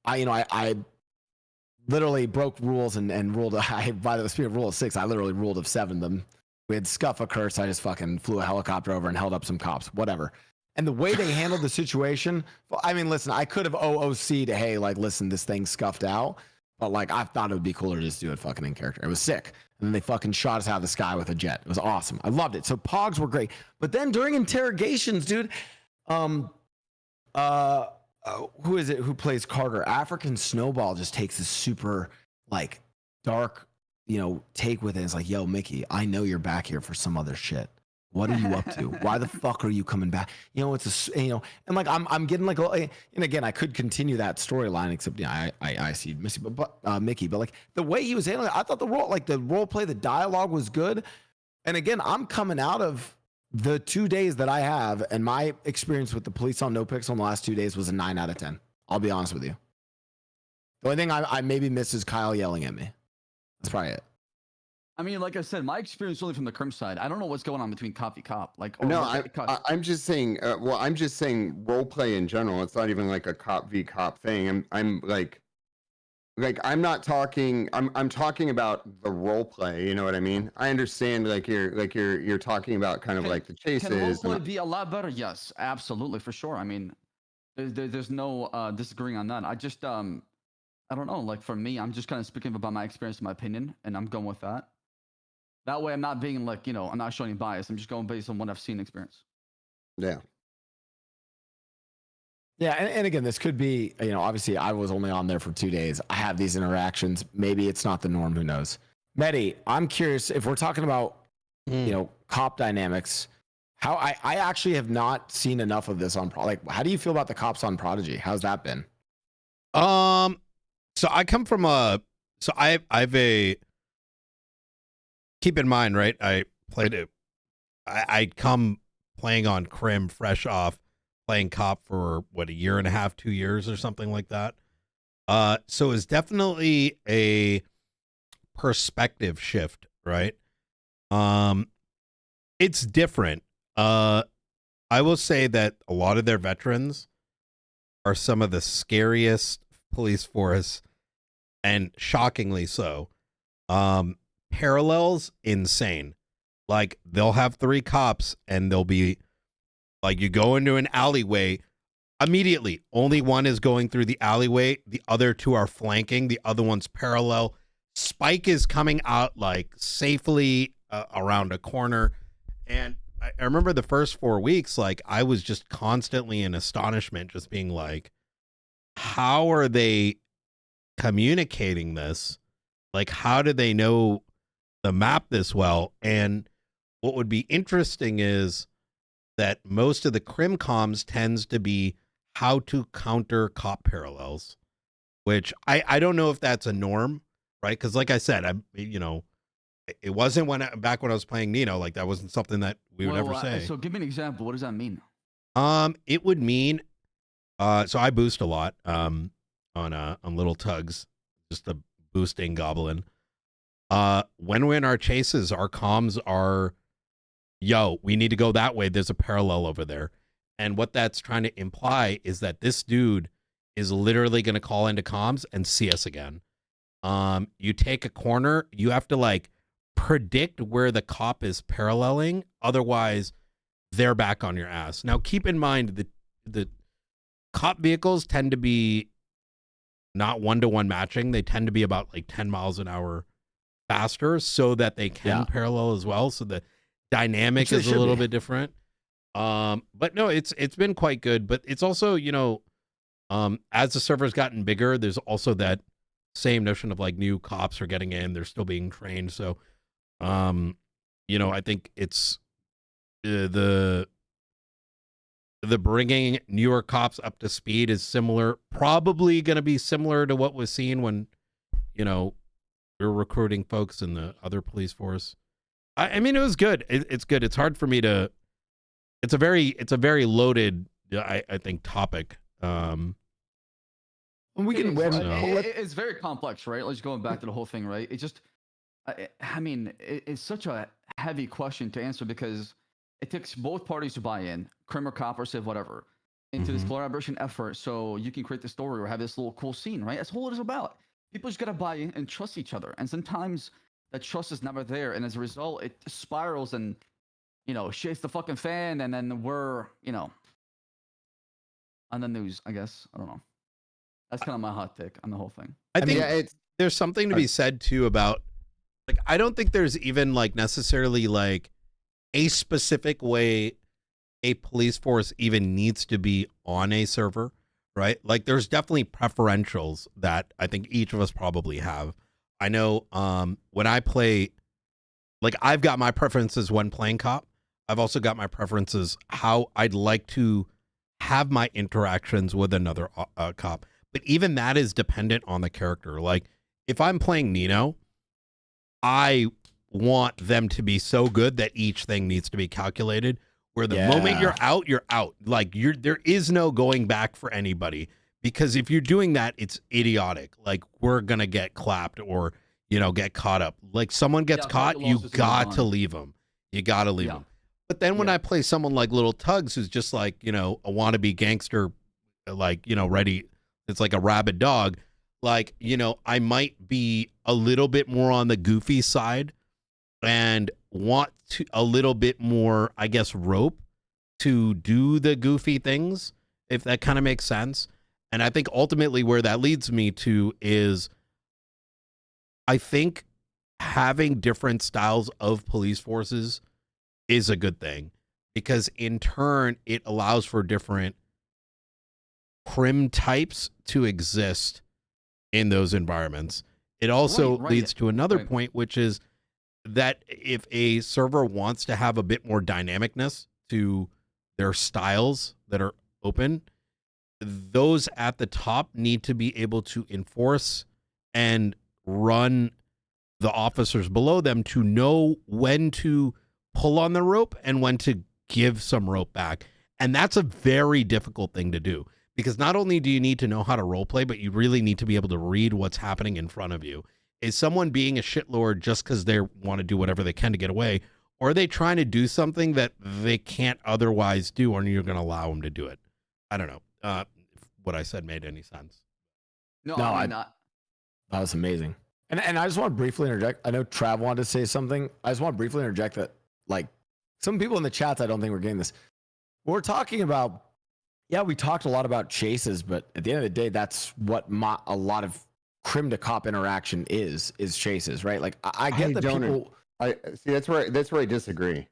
I literally broke rules and ruled. By the spirit of rule of 6, I literally ruled of 7 them. We had scuff occur, so I just fucking flew a helicopter over and held up some cops, whatever. And the way they handled the situation, I mean, listen, I could have OOC'd, hey, like, listen, this thing's scuffed out, but like, I thought it would be cooler to just do it fucking in character. It was sick. And then they fucking shot us out of the sky with a jet. It was awesome. I loved it. So pogs were great. But then during interrogations, dude, who is it who plays Carter? African Snowball just takes this super like dark, take with it. It's like, yo, Mickey, I know you're back here for some other shit. What are you up to? Why the fuck are you coming back? It's and like I'm getting like, and again, I could continue that storyline, except I see Missy, but Mickey, but like the way he was handling it, I thought the role play, the dialogue was good. And again, I'm coming out of the 2 days that I have, and my experience with the police on nopixel in the last 2 days was a 9 out of 10. I'll be honest with you. The only thing I maybe miss is Kyle yelling at me. That's probably it. I mean, like I said, my experience only from the crim side. I don't know what's going on between cop v cop. Like, no, I'm just saying. I'm just saying role play in general. It's not even like a cop v cop thing. I'm like I'm not talking. I'm talking about the role play. You know what I mean? I understand. You're talking about kind of like the chases. Can role play be a lot better? Yes, absolutely, for sure. I mean, there's no disagreeing on that. I just I don't know. Like for me, I'm just kind of speaking about my experience, my opinion, and I'm going with that. That way, I'm not being like, I'm not showing bias. I'm just going based on what I've seen, experience. Yeah. Yeah, and again, this could be, obviously I was only on there for 2 days. I have these interactions. Maybe it's not the norm. Who knows? Mehdi, I'm curious if we're talking about, cop dynamics. How I actually have not seen enough of this on how do you feel about the cops on Prodigy? How's that been? So I come from I've a. Keep in mind, right? I played it. I come playing on Crim fresh off playing cop for what, 1.5 2 years or something like that. So it's definitely a perspective shift, right? It's different. I will say that a lot of their veterans are some of the scariest police force, and shockingly so. Parallels, insane. Like they'll have 3 cops and they'll be like, you go into an alleyway, immediately only one is going through the alleyway, the other 2 are flanking, the other one's parallel. Spike is coming out like safely around a corner. And I remember the first 4 weeks, like I was just constantly in astonishment, just being like, how are they communicating this? Like, how do they know the map this well? And what would be interesting is that most of the crim comms tends to be how to counter cop parallels, which I don't know if that's a norm, right? Because like I said, it wasn't back when I was playing Nino, like that wasn't something that we would ever say. So give me an example. What does that mean? It would mean, so I boost a lot on little tugs, just a boosting goblin. When we're in our chases, our comms are, yo, we need to go that way. There's a parallel over there. And what that's trying to imply is that this dude is literally going to call into comms and see us again. You take a corner, you have to like predict where the cop is paralleling. Otherwise, they're back on your ass. Now, keep in mind that the cop vehicles tend to be not 1-to-1 matching. They tend to be about like 10 miles an hour faster so that they can parallel as well. So the dynamic is a little bit different. But no, it's been quite good. But it's also, as the server's gotten bigger, there's also that same notion of like new cops are getting in, they're still being trained. So, I think it's the bringing newer cops up to speed is similar, probably going to be similar to what was seen when, we were recruiting folks in the other police force. I mean, it was good. It's good. It's hard for me to, it's a very loaded, I think, topic. It's very complex, right? Let's going back to the whole thing, right? It just, I mean, it's such a heavy question to answer because it takes both parties to buy in, crim or cop or civ, whatever. into this collaboration effort so you can create the story or have this little cool scene, right? That's all it is about. People just gotta buy in and trust each other. And sometimes that trust is never there. And as a result, it spirals and, shits the fucking fan. And then we're, on the news, I guess. I don't know. That's kind of my hot take on the whole thing. I think yeah, there's something to be said too about, like, I don't think there's even like necessarily like a specific way a police force even needs to be on a server, right? Like there's definitely preferentials that I think each of us probably have. I know when I play, like I've got my preferences when playing cop. I've also got my preferences how I'd like to have my interactions with another cop. But even that is dependent on the character. Like if I'm playing Nino, I want them to be so good that each thing needs to be calculated. Where the moment you're out, you're out. Like there is no going back for anybody, because if you're doing that, it's idiotic. Like we're gonna get clapped or get caught up. Like someone gets caught, you got to leave them. You got to leave them. But then when I play someone like Little Tugs, who's just like a wannabe gangster, like ready, it's like a rabid dog. Like I might be a little bit more on the goofy side and want to a little bit more, I guess, rope to do the goofy things, if that kind of makes sense. And I think ultimately where that leads me to is I think having different styles of police forces is a good thing, because in turn it allows for different crim types to exist in those environments. It also leads to another point, which is that if a server wants to have a bit more dynamicness to their styles that are open, those at the top need to be able to enforce and run the officers below them to know when to pull on the rope and when to give some rope back. And that's a very difficult thing to do, because not only do you need to know how to role play, but you really need to be able to read what's happening in front of you. Is someone being a shitlord just because they want to do whatever they can to get away? Or are they trying to do something that they can't otherwise do, and you're going to allow them to do it? I don't know if what I said made any sense. No, I'm not. That was amazing. And I just want to briefly interject. I know Trav wanted to say something. I just want to briefly interject that, like, some people in the chats, I don't think we're getting this. We're talking about, we talked a lot about chases, but at the end of the day, that's what a lot of crim to cop interaction is chases, right? Like I get that people. I see. That's where I disagree.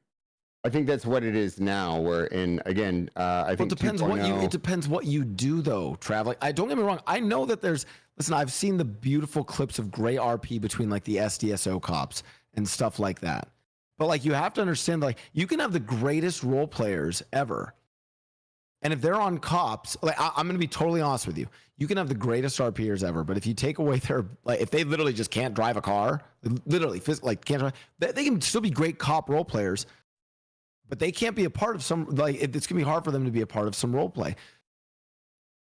I think that's what it is now. Where again, I think it depends it depends what you do though, Trav. Like, don't get me wrong. I know that listen, I've seen the beautiful clips of gray RP between like the SDSO cops and stuff like that. But like you have to understand, like you can have the greatest role players ever. And if they're on cops, like I'm going to be totally honest with you, you can have the greatest RPers ever, but if you take away their, like, if they literally just can't drive a car, literally, like can't drive, they can still be great cop role players, but they can't be a part of some, like it's going to be hard for them to be a part of some role play.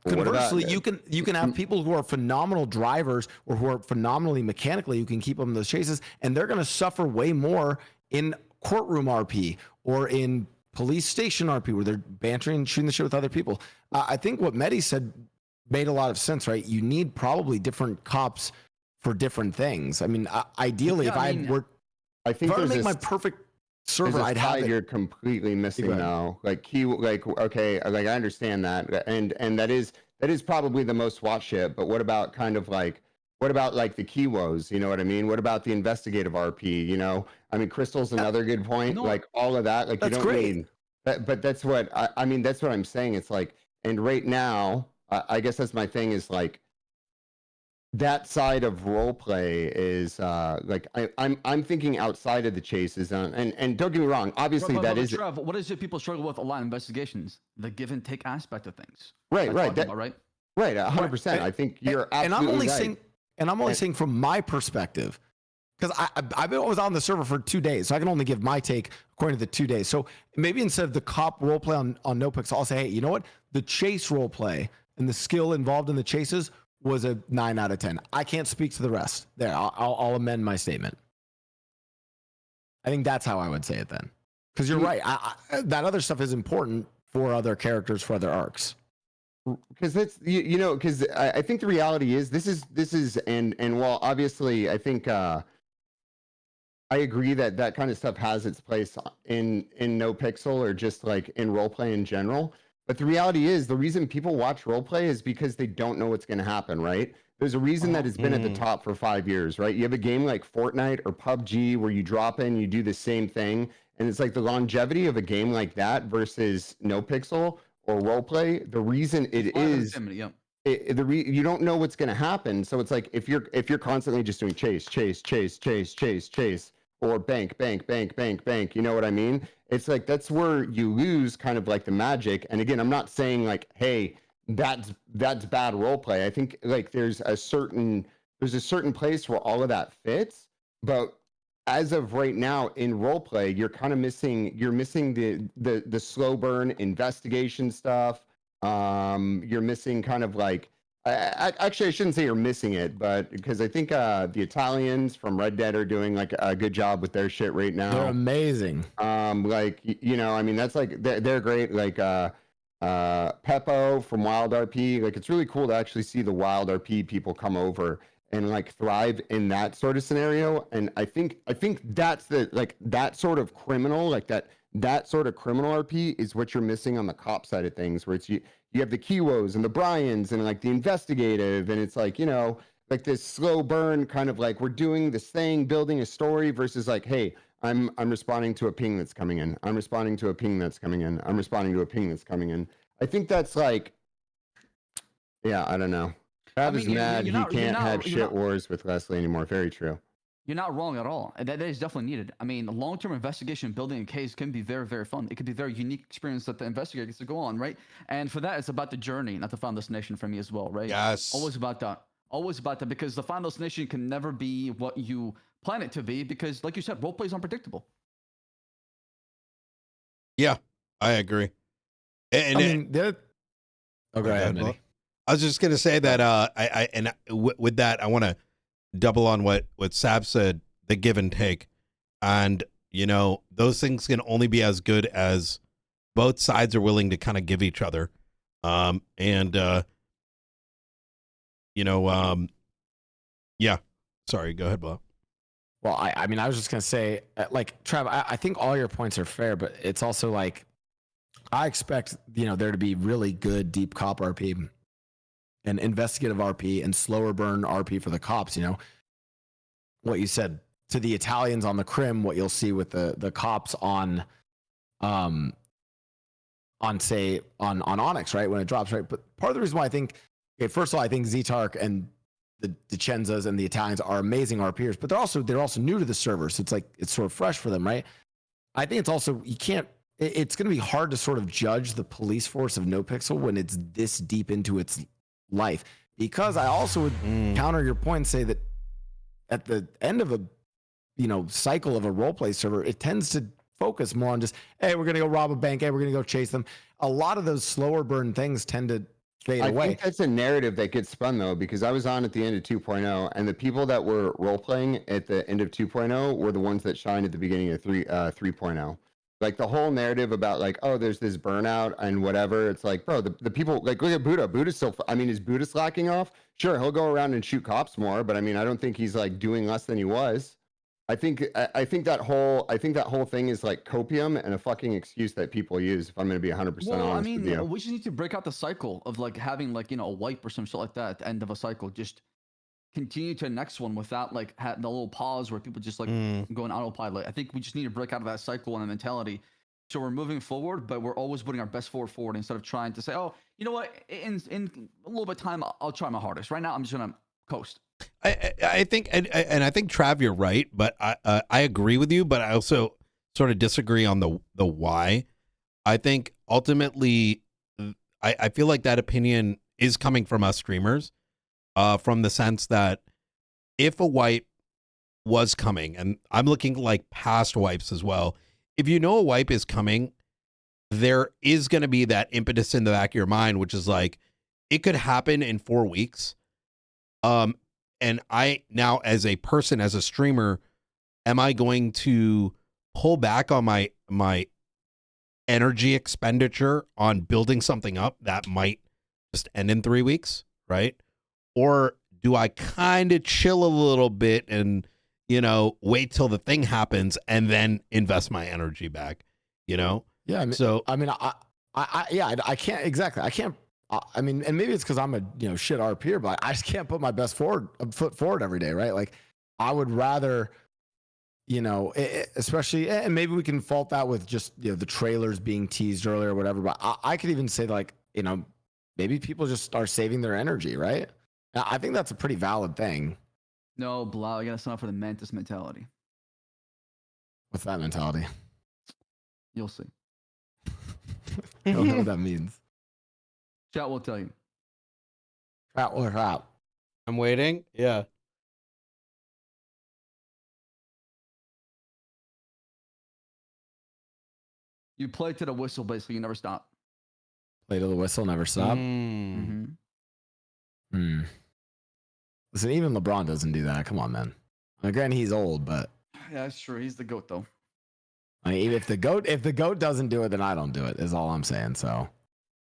Conversely, you can have people who are phenomenal drivers or who are phenomenally mechanically, you can keep them in those chases, and they're going to suffer way more in courtroom RP or in police station RP where they're bantering and shooting the shit with other people. I think what Mehdi said made a lot of sense, right? You need probably different cops for different things. I mean, ideally, if I were to make my perfect server, I'd have it. You're completely missing now. Like okay, like I understand that, and that is probably the most watched shit. But what about what about like the keywoes? You know what I mean? What about the investigative RP? I mean, Crystal's another good point. No, like all of that. Like you don't need that, but that's what I mean. That's what I'm saying. It's like, and right now, I guess that's my thing. Is like that side of role play is like I'm thinking outside of the chases, and don't get me wrong. Obviously, that is. Trev, what is it people struggle with a lot in investigations? The give and take aspect of things. Right. Right. 100%. I think you're absolutely and I'm only right. saying. And I'm only saying from my perspective, because I was on the server for 2 days, so I can only give my take according to the 2 days. So maybe instead of the cop role play on nopixel, I'll say, hey, you know what? The chase role play and the skill involved in the chases was a 9 out of 10. I can't speak to the rest. There, I'll amend my statement. I think that's how I would say it then. Because you're right. That other stuff is important for other characters, for other arcs. because it's you know because I think the reality is this is and while obviously I think I agree that that kind of stuff has its place in nopixel or just like in roleplay in general. But the reality is the reason people watch roleplay is because they don't know what's going to happen, right? There's a reason that it's been at the top for 5 years, right? You have a game like Fortnite or PUBG where you drop in, you do the same thing, and it's like the longevity of a game like that versus nopixel or roleplay. The reason it is you don't know what's going to happen, so it's like if you're constantly just doing chase or bank, you know what I mean? It's like that's where you lose kind of like the magic. And again, I'm not saying like, hey, that's bad role play. I think like there's a certain place where all of that fits, but as of right now in role play, you're kind of missing the slow burn investigation stuff. You're missing kind of like actually I shouldn't say you're missing it, but because I think the Italians from Red Dead are doing like a good job with their shit right now. They're amazing. Like you know, I mean that's like they're great. Like Peppo from Wild RP, like it's really cool to actually see the Wild RP people come over and like thrive in that sort of scenario. And I think that's the like that sort of criminal, like that sort of criminal RP is what you're missing on the cop side of things, where it's you have the Kiwos and the Bryans and like the investigative, and it's like, you know, like this slow burn kind of like we're doing this thing, building a story versus like, hey, I'm responding to a ping that's coming in. I'm responding to a ping that's coming in. I'm responding to a ping that's coming in. I think that's like, yeah, I don't know. Trav is mad he can't have shit wars with Leslie anymore. Very true. You're not wrong at all. That is definitely needed. I mean, long-term investigation, building a case can be very, very fun. It could be a very unique experience that the investigator gets to go on, right? And for that, it's about the journey, not the final destination for me as well, right? Yes. Always about that. Always about that, because the final destination can never be what you plan it to be, because, like you said, roleplay is unpredictable. Yeah, I agree. And I mean, go ahead, Manny. I was just gonna say that with that, I want to double on what Sab said, the give and take. And, you know, those things can only be as good as both sides are willing to kind of give each other. Yeah. Sorry, go ahead, Bob. Well, I mean, I was just going to say, like, Trav, I think all your points are fair, but it's also like, I expect, you know, there to be really good deep cop RP and investigative RP and slower burn RP for the cops. You know, what you said to the Italians on the Crim, what you'll see with the cops on say on Onyx, right, when it drops, right. But part of the reason why I think, okay, first of all, I think gtarp and the Dicenzas and the Italians are amazing RPers, but they're also new to the server, so it's like it's sort of fresh for them, right? I think it's also it's going to be hard to sort of judge the police force of nopixel when it's this deep into its life, because I also would counter your point and say that at the end of a cycle of a roleplay server, it tends to focus more on just, hey, we're going to go rob a bank, hey, we're going to go chase them. A lot of those slower burn things tend to fade away. I think that's a narrative that gets spun though, because I was on at the end of 2.0, and the people that were role playing at the end of 2.0 were the ones that shined at the beginning of 3.0. Like the whole narrative about like, oh, there's this burnout and whatever. It's like, bro, the people, like, look at Buddha. Buddha's still, I mean, is Buddha slacking off? Sure, he'll go around and shoot cops more, but I mean, I don't think he's like doing less than he was. I think that whole thing is like copium and a fucking excuse that people use, if I'm going to be 100% honest with you. We just need to break out the cycle of like having like, a wipe or some shit like that at the end of a cycle. Just continue to the next one without like the little pause where people just like go on autopilot. I think we just need to break out of that cycle and the mentality. So we're moving forward, but we're always putting our best forward instead of trying to say, oh, you know what, in a little bit of time, I'll try my hardest. Right now, I'm just going to coast. I think, and I think, Trav, you're right, but I agree with you, but I also sort of disagree on the why. I think ultimately, I feel like that opinion is coming from us streamers, from the sense that if a wipe was coming, and I'm looking like past wipes as well, if you know a wipe is coming, there is going to be that impetus in the back of your mind, which is like, it could happen in 4 weeks. And I now, as a person, as a streamer, am I going to pull back on my energy expenditure on building something up that might just end in 3 weeks, right? Or do I kind of chill a little bit and, wait till the thing happens and then invest my energy back, Yeah. I mean, So, I can't exactly. I can't. I mean, and maybe it's because I'm a shit RPer, but I just can't put my best foot forward every day, right? Like, I would rather, especially, and maybe we can fault that with just the trailers being teased earlier or whatever. But I could even say like, maybe people just are saving their energy, right? I think that's a pretty valid thing. No, Blau, I gotta sign up for the Mantis mentality. What's that mentality? You'll see. I don't know what that means. Chat will tell you. Trap or trap? I'm waiting. Yeah. You play to the whistle, basically. You never stop. Play to the whistle, never stop. Mm-hmm. Listen, even LeBron doesn't do that. Come on, man. Again, he's old, but Yeah, that's true. He's the GOAT, though. I mean, if the goat doesn't do it, then I don't do it. Is all I'm saying. So